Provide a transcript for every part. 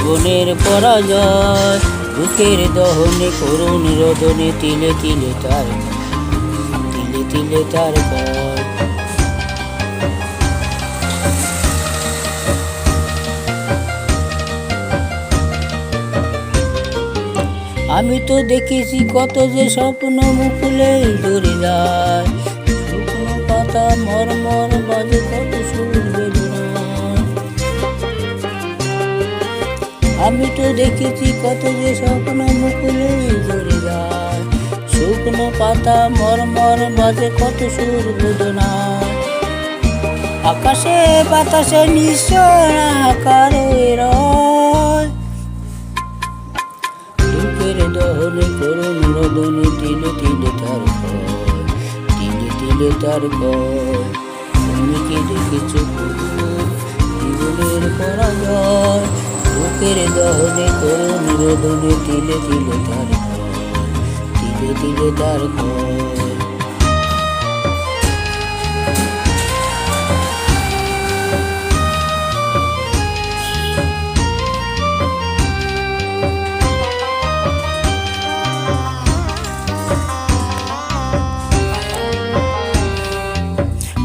জীবনের পরাজয়, বুকের দহনে করুণ রোদনে তিলে তিলে তার তিলে তিলে তার ভয়। আমি তো দেখেছি কত যে স্বপ্ন মুকুলে ধরে যায়, শুকনো পাতা মরমর বাজে কত সুর বেদনায়। আমি তো দেখেছি কত যে স্বপ্ন মুকুলে ধরে যায়, শুকনো পাতা মরমর বাজে কত সুর বেদনায়। আকাশে বাতাসে নিশ্চয় আকার রয়, বুকের দহনে করুণ রোদনে তিলে তিলে তার ভয়, তিলে তিলে তার ভয়। তুমি কি দেখেছো জীবনের পরাজয়, বুকের দহনে করুণ রোদনে তিলে তিলে তার ভয়, তিলে তিলে তার ভয়।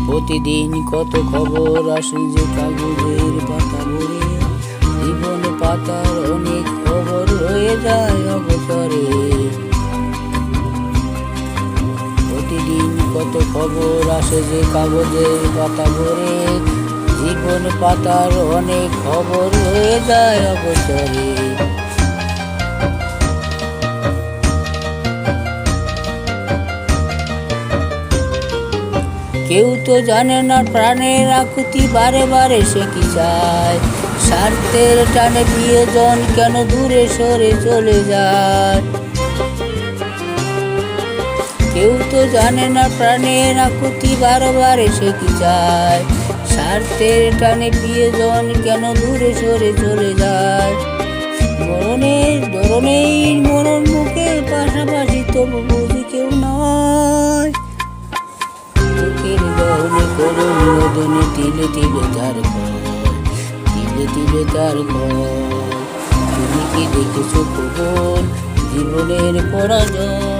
প্রতিদিন কত খবর আসে যে কাগজের পাতা ভরে, জীবন পাতার অনেক খবর হয়ে যায় অবসরে। প্রতিদিন কত খবর আসে যে কাগজের পাতা ভরে, জীবন পাতার অনেক খবর হয়ে যায় অবসরে। কেউ তো জানে না প্রাণের আকুতি বারে বারে সে কি চায়, স্বার্থের টানে প্রিয়জন কেন দূরে সরে চলে যায়। কেউ তো জানে না প্রাণের আকুতি বারে বারে সে কি চায়, স্বার্থের টানে প্রিয়জন কেন দূরে সরে চলে যায়। মরণের ধরনেই মরণ মুখে পাশাপাশি তবু বুঝি কেউ নয়, বুকের দহনে করুণ রোদনে তিলে তিলে তার ভয়, তিলে তিলে তার ভয়। তুমি কি দেখেছো খবর জীবনের পরাজয়,